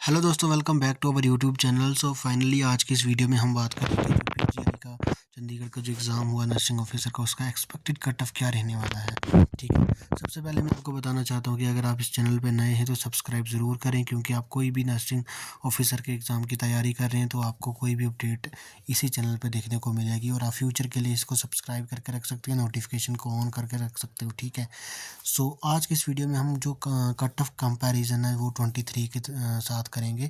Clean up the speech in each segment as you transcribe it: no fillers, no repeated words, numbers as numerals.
Hello दोस्तों, welcome back to our YouTube channel. So finally आज की इस वीडियो में हम बात करेंगे जो पीजीआई का चंडीगढ़ का जो एग्ज़ाम हुआ नर्सिंग ऑफिसर का, उसका एक्सपेक्टेड कट ऑफ क्या रहने वाला है। ठीक है, सबसे पहले मैं आपको बताना चाहता हूँ कि अगर आप इस चैनल पर नए हैं तो सब्सक्राइब ज़रूर करें, क्योंकि आप कोई भी नर्सिंग ऑफिसर के एग्ज़ाम की तैयारी कर रहे हैं तो आपको कोई भी अपडेट इसी चैनल पर देखने को मिलेगी। और आप फ्यूचर के लिए इसको सब्सक्राइब करके रख सकते हैं, नोटिफिकेशन को ऑन करके रख सकते हो। ठीक है, सो आज की इस वीडियो में हम जो कट ऑफ कंपैरिजन है वो 23 के साथ करेंगे।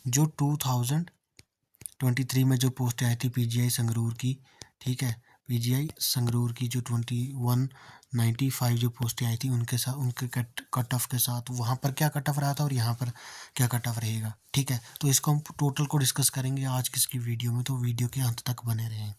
जो 2023 में जो पोस्ट आई थी पीजीआई संगरूर की, ठीक है, पीजीआई संगरूर की जो 2195 जो पोस्टें आई थी उनके साथ, उनके कट ऑफ के साथ वहाँ पर क्या कट ऑफ रहा था और यहाँ पर क्या कट ऑफ रहेगा। ठीक है, तो इसको हम टोटल को डिस्कस करेंगे आज की इसकी वीडियो में, तो वीडियो के अंत तक बने रहें।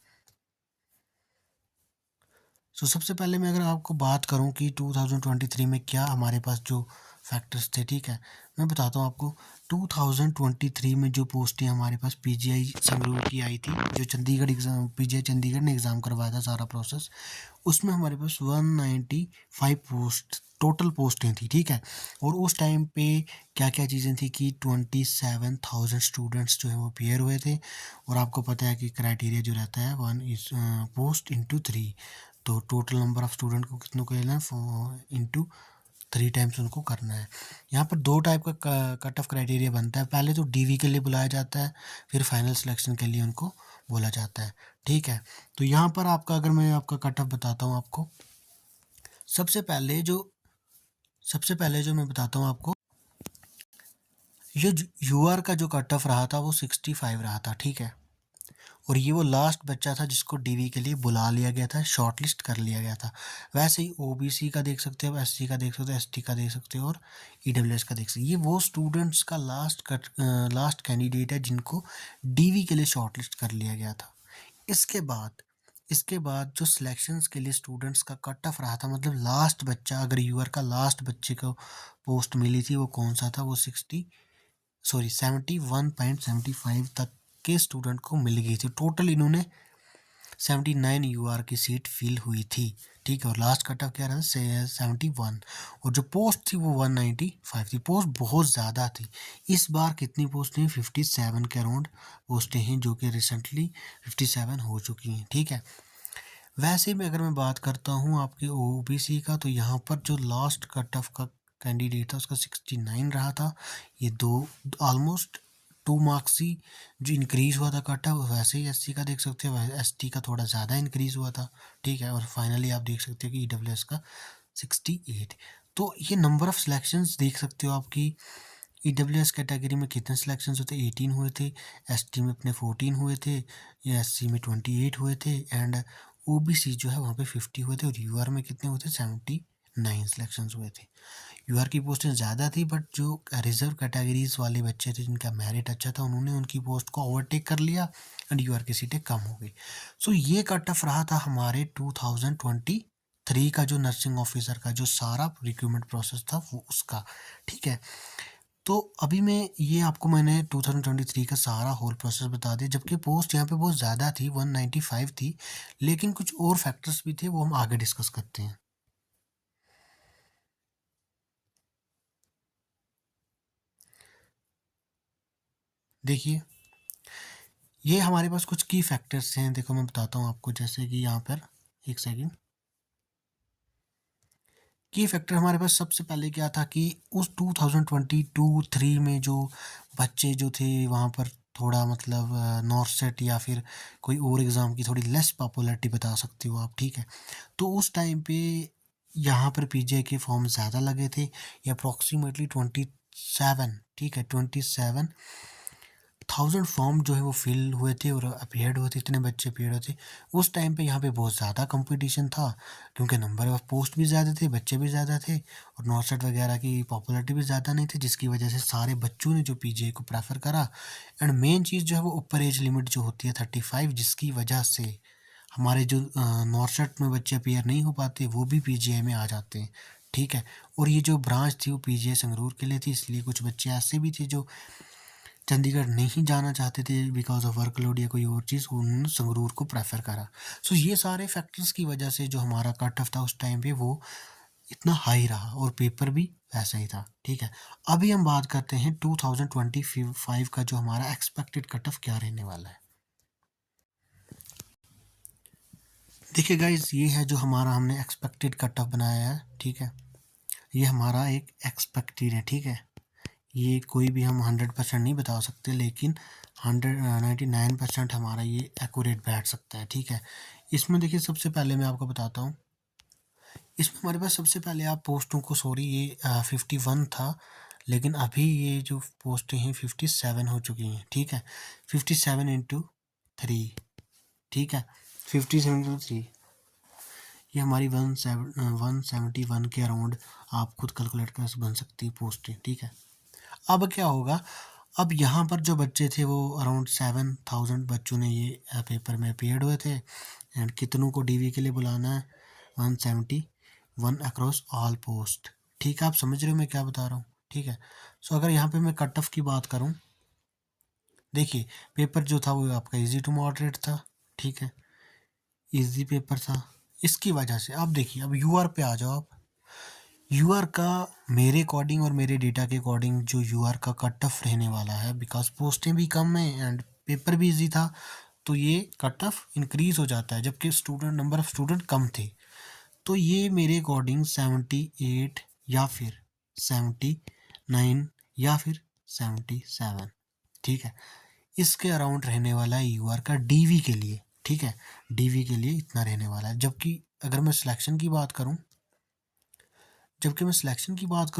सबसे पहले मैं अगर आपको बात करूं कि 2023 में क्या हमारे पास जो फैक्टर्स थे, ठीक है, मैं बताता हूं आपको। 2023 में जो पोस्टें हमारे पास पीजीआई संगरूर की आई थी, जो चंडीगढ़ एग्ज़ाम पीजीआई चंडीगढ़ ने एग्ज़ाम करवाया था सारा प्रोसेस, उसमें हमारे पास 195 पोस्ट टोटल पोस्टें थी। ठीक है, और उस टाइम पे क्या क्या चीज़ें थी कि 27,000 स्टूडेंट्स जो है वो पेयर हुए थे। और आपको पता है कि क्राइटेरिया जो रहता है 1 इज पोस्ट इंटू 3, तो टोटल नंबर ऑफ स्टूडेंट को कितनों को लेना है इंटू 3 टाइम्स उनको करना है। यहाँ पर दो टाइप का कट ऑफ क्राइटेरिया बनता है। पहले तो डीवी के लिए बुलाया जाता है, फिर फाइनल सिलेक्शन के लिए उनको बोला जाता है। ठीक है, तो यहाँ पर आपका अगर मैं आपका कट ऑफ बताता हूँ आपको, सबसे पहले जो मैं बताता हूँ आपको, ये यूआर का जो कट ऑफ रहा था वो 65 रहा था। ठीक है, और ये वो लास्ट बच्चा था जिसको डीवी के लिए बुला लिया गया था, शॉर्टलिस्ट कर लिया गया था। वैसे ही ओबीसी का देख सकते हो, एससी का देख सकते हो, एसटी का देख सकते हो और ईडब्ल्यूएस का देख सकते हो। ये वो स्टूडेंट्स का लास्ट कैंडिडेट है जिनको डीवी के लिए शॉर्टलिस्ट कर लिया गया था। इसके बाद जो सिलेक्शंस के लिए स्टूडेंट्स का कट ऑफ रहा था, मतलब लास्ट बच्चा, अगर यूआर का लास्ट बच्चे को पोस्ट मिली थी वो कौन सा था, वो 71.75 तक के स्टूडेंट को मिल गई थी। टोटल इन्होंने 79 यूआर की सीट फिल हुई थी। ठीक है, और लास्ट कट ऑफ क्या रहा था 71, और जो पोस्ट थी वो 195 थी। पोस्ट बहुत ज़्यादा थी। इस बार कितनी पोस्ट हैं, 57 के अराउंड पोस्टें हैं, जो कि रिसेंटली 57 हो चुकी हैं। ठीक है, वैसे भी अगर मैं बात करता हूँ आपके ओबीसी का, तो यहाँ पर जो लास्ट कट ऑफ का कैंडिडेट था उसका 69 रहा था। ये दो ऑलमोस्ट 2 मार्क्स ही जो इंक्रीज़ हुआ था कट ऑफ। वैसे ही एससी का देख सकते हो, एसटी का थोड़ा ज़्यादा इंक्रीज़ हुआ था। ठीक है, और फाइनली आप देख सकते हो कि ईडब्ल्यूएस का 68। तो ये नंबर ऑफ़ सिलेक्शंस देख सकते हो आपकी, ईडब्ल्यूएस कैटेगरी में कितने सिलेक्शंस हुए थे, 18 हुए थे। एसटी में अपने 14 हुए थे, या एससी में 28 हुए थे, एंड ओबीसी जो है वहाँ पे 50 हुए थे। और यूआर में कितने हुए थे, 79 सिलेक्शंस हुए थे। यूआर की पोस्टें ज़्यादा थी, बट जो रिजर्व कैटेगरीज वाले बच्चे थे जिनका मेरिट अच्छा था, उन्होंने उनकी पोस्ट को ओवरटेक कर लिया एंड यूआर की सीटें कम हो गई। ये कट ऑफ रहा था हमारे 2023 का जो नर्सिंग ऑफिसर का जो सारा रिक्रूटमेंट प्रोसेस था वो उसका। ठीक है, तो अभी मैंने 2023 का सारा होल प्रोसेस बता दिया, जबकि पोस्ट यहाँ पे बहुत ज़्यादा थी, 195 थी, लेकिन कुछ और फैक्टर्स भी थे, वो हम आगे डिस्कस करते हैं। देखिए, ये हमारे पास कुछ की फैक्टर्स हैं। देखो मैं बताता हूँ आपको, जैसे कि यहाँ पर एक सेकंड, की फैक्टर हमारे पास सबसे पहले क्या था कि उस 2022-3 में जो बच्चे जो थे वहाँ पर थोड़ा मतलब नॉर्थ सेट या फिर कोई और एग्ज़ाम की थोड़ी लेस पॉपुलैरिटी बता सकते हो आप। ठीक है, तो उस टाइम पे यहाँ पर पीजीआई के फॉर्म ज़्यादा लगे थे, या अप्रॉक्सीमेटली 27, ठीक है, 27,000 फॉर्म जो है वो फिल हुए थे और अपीयर्ड हुए थे, इतने बच्चे अपीयर्ड हुए थे। उस टाइम पे यहाँ पे बहुत ज़्यादा कंपटीशन था, क्योंकि नंबर ऑफ पोस्ट भी ज़्यादा थे, बच्चे भी ज़्यादा थे, और नॉर्थ सेट वगैरह की पॉपुलैरिटी भी ज़्यादा नहीं थी, जिसकी वजह से सारे बच्चों ने जो पीजीआई को प्रेफर करा। एंड मेन चीज़ जो है वो ऊपर एज लिमिट जो होती है 35, जिसकी वजह से हमारे जो नॉर्थ सेट में बच्चे अपीयर नहीं हो पाते वो भी पीजीआई में आ जाते हैं। ठीक है, और ये जो ब्रांच थी वो पीजीआई संगरूर के लिए थी, इसलिए कुछ बच्चे ऐसे भी थे जो चंडीगढ़ नहीं जाना चाहते थे बिकॉज ऑफ वर्कलोड या कोई और चीज़, उन्होंने संगरूर को प्रेफर करा। ये सारे फैक्टर्स की वजह से जो हमारा कट ऑफ था उस टाइम पे वो इतना हाई रहा, और पेपर भी ऐसा ही था, ठीक है। अभी हम बात करते हैं 2025 का जो हमारा एक्सपेक्टेड कट ऑफ क्या रहने वाला है। देखिए गाइज, ये है जो हमारा हमने एक्सपेक्टेड कट ऑफ बनाया है, ठीक है। ये हमारा एक एक्सपेक्टेड है, ठीक है। ये कोई भी हम 100% नहीं बता सकते, लेकिन 99% हमारा ये एक्यूरेट बैठ सकता है, ठीक है। इसमें देखिए सबसे पहले मैं आपको बताता हूँ, इसमें हमारे पास सबसे पहले आप पोस्टों को, सॉरी ये 51 था, लेकिन अभी ये जो पोस्टें हैं 57 हो चुकी हैं, ठीक है। 57 इंटू 3, ठीक है। 57 इंटू 3, ये हमारी 171 के अराउंड आप खुद कैलकुलेट कर बन सकती है पोस्टें, ठीक है। अब क्या होगा, अब यहाँ पर जो बच्चे थे वो अराउंड 7000 बच्चों ने ये पेपर में अपेयर्ड हुए थे, एंड कितनों को डीवी के लिए बुलाना है, 171 अक्रॉस ऑल पोस्ट, ठीक है। आप समझ रहे हो मैं क्या बता रहा हूँ, ठीक है। सो अगर यहाँ पे मैं कट ऑफ की बात करूँ, देखिए पेपर जो था वो आपका इजी टू मॉडरेट था, ठीक है, इजी पेपर था। इसकी वजह से अब देखिए, अब यूआर पे आ जाओ आप। यूआर का मेरे अकॉर्डिंग और मेरे डेटा के अकॉर्डिंग जो यूआर का कट ऑफ रहने वाला है, बिकॉज पोस्टें भी कम हैं एंड पेपर भी इजी था, तो ये कट ऑफ इंक्रीज हो जाता है, जबकि स्टूडेंट नंबर ऑफ स्टूडेंट कम थे। तो ये मेरे अकॉर्डिंग 78 या फिर 79 या फिर 77, ठीक है, इसके अराउंड रहने वाला है यूआर का डीवी के लिए, ठीक है। डीवी के लिए इतना रहने वाला है। जबकि अगर मैं सिलेक्शन की बात करूं,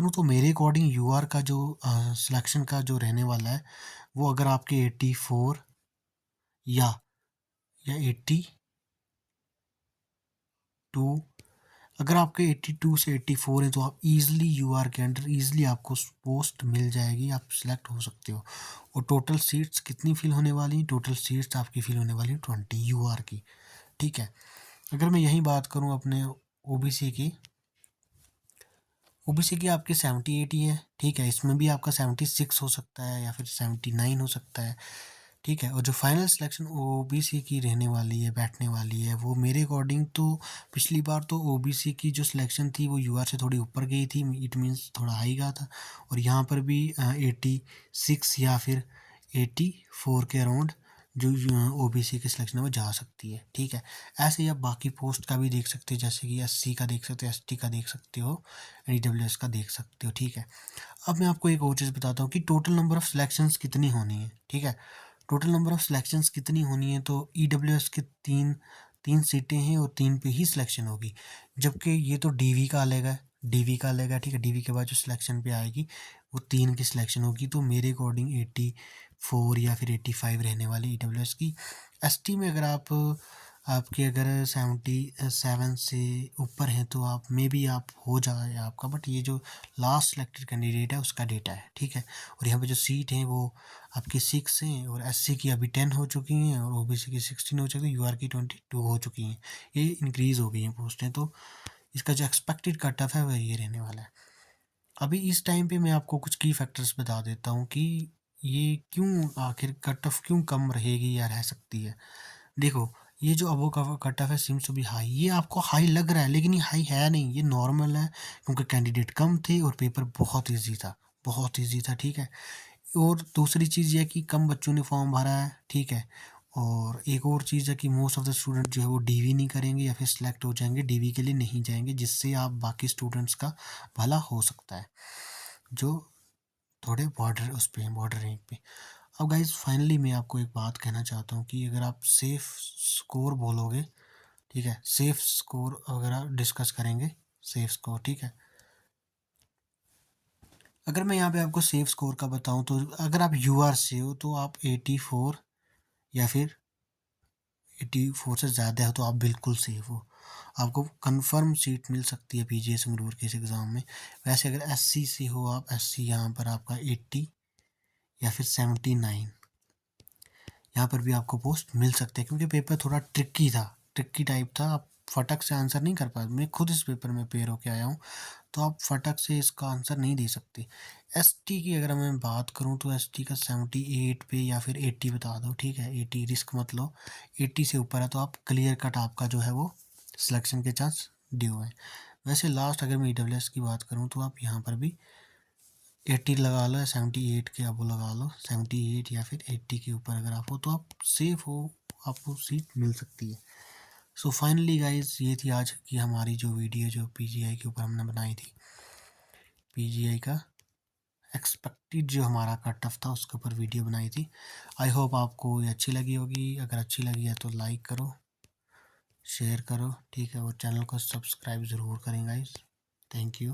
तो मेरे अकॉर्डिंग यूआर का जो सिलेक्शन का जो रहने वाला है, वो अगर आपके 84 या 82, अगर आपके 82 से 84 है तो आप इजीली यूआर के अंडर इजीली आपको पोस्ट मिल जाएगी, आप सिलेक्ट हो सकते हो। और टोटल सीट्स कितनी फिल होने वाली हैं, टोटल सीट्स आपकी फिल होने वाली 20 यूआर की, ठीक है। अगर मैं यही बात करूं अपने ओबीसी की, ओबीसी की आपकी 78 ही है, ठीक है। इसमें भी आपका 76 हो सकता है या फिर 79 हो सकता है, ठीक है। और जो फाइनल सिलेक्शन ओबीसी की रहने वाली है, बैठने वाली है, वो मेरे अकॉर्डिंग तो पिछली बार तो ओबीसी की जो सिलेक्शन थी वो यूआर से थोड़ी ऊपर गई थी, इट मीन्स थोड़ा हाई गया था। और यहाँ पर भी 86 या फिर 84 के अराउंड जो ओबीसी की सिलेक्शन है वो जा सकती है, ठीक है। ऐसे ही आप बाकी पोस्ट का भी देख सकते हो, जैसे कि एससी का देख सकते हो, एसटी का देख सकते हो, ईडब्ल्यूएस का देख सकते हो, ठीक है। अब मैं आपको एक और चीज़ बताता हूँ कि टोटल नंबर ऑफ सिलेक्शंस कितनी होनी है, ठीक है। टोटल नंबर ऑफ सिलेक्शंस कितनी होनी है, तो ईडब्ल्यूएस के तीन तीन सीटें हैं और 3 पे ही सिलेक्शन होगी, जबकि ये तो डीवी का अलग है, ठीक है। डीवी के बाद जो सिलेक्शन पे आएगी वो 3 की सिलेक्शन होगी, तो मेरे अकॉर्डिंग 84 या फिर 85 रहने वाली ईडब्ल्यूएस की। एसटी में अगर आपके अगर 77 से ऊपर हैं तो आप मे बी आप हो जाए आपका, बट ये जो लास्ट सिलेक्टेड कैंडिडेट है उसका डेटा है, ठीक है। और यहाँ पे जो सीट हैं वो आपकी 6 हैं, और एससी की अभी 10 हो चुकी हैं, और ओबीसी की 16 हो चुकी है, यूआर की 22 हो चुकी हैं। ये इंक्रीज़ हो गई हैं पोस्टें, तो इसका जो एक्सपेक्टेड कट ऑफ है वह ये रहने वाला है। अभी इस टाइम पे मैं आपको कुछ की फैक्टर्स बता देता हूँ कि ये क्यों आखिर कट ऑफ क्यों कम रहेगी या रह सकती है। देखो, ये जो अबो का कट ऑफ है सीम्स टू बी हाई, ये आपको हाई लग रहा है लेकिन ये हाई है नहीं, ये नॉर्मल है, क्योंकि कैंडिडेट कम थे और पेपर बहुत ईजी था, बहुत ईजी था, ठीक है। और दूसरी चीज़ ये है कि कम बच्चों ने फॉर्म भरा है, ठीक है। और एक और चीज़ है कि मोस्ट ऑफ द स्टूडेंट जो है वो डीवी नहीं करेंगे या फिर सिलेक्ट हो जाएंगे, डीवी के लिए नहीं जाएंगे, जिससे आप बाकी स्टूडेंट्स का भला हो सकता है जो थोड़े बॉर्डर उस पे हैं, बॉर्डर रैंक पे। अब गाइज फाइनली मैं आपको एक बात कहना चाहता हूँ कि अगर आप सेफ स्कोर बोलोगे, ठीक है, सेफ स्कोर अगर आप डिस्कस करेंगे, सेफ स्कोर, ठीक है। अगर मैं यहाँ पे आपको सेफ स्कोर का बताऊँ तो अगर आप यूआर से हो तो आप 84 या फिर 84 से ज़्यादा हो तो आप बिल्कुल सेफ हो, आपको कंफर्म सीट मिल सकती है पीजीआई संगरूर के इस एग्ज़ाम में। वैसे अगर एससी से हो आप, एससी यहाँ पर आपका 80 या फिर 79, यहाँ पर भी आपको पोस्ट मिल सकते हैं, क्योंकि पेपर थोड़ा ट्रिकी था, ट्रिकी टाइप था, आप फटक से आंसर नहीं कर पाए। मैं खुद इस पेपर में पेयर होके आया हूँ, तो आप फटक से इसका आंसर नहीं दे सकते। एसटी की अगर मैं बात करूँ तो एसटी का 78 पे या फिर 80 बता दो, ठीक है, 80 रिस्क मत लो, 80 से ऊपर है तो आप क्लियर कट आपका जो है वो सिलेक्शन के चांस ड्यू है। वैसे लास्ट अगर मैं EWS की बात करूँ तो आप यहाँ पर भी 80 लगा लो या 78 के आप वो लगा लो, 78 या फिर 80 के ऊपर अगर आप हो तो आप सेफ हो, आपको सीट मिल सकती है। सो फाइनली गाइज ये थी आज की हमारी जो वीडियो जो PGI के ऊपर हमने बनाई थी। PGI का एक्सपेक्टेड जो हमारा कट ऑफ था उसके ऊपर वीडियो बनाई थी। आई होप आपको ये अच्छी लगी होगी। अगर अच्छी लगी है तो लाइक करो, शेयर करो, ठीक है, और चैनल को सब्सक्राइब ज़रूर करें गाइज। Thank you.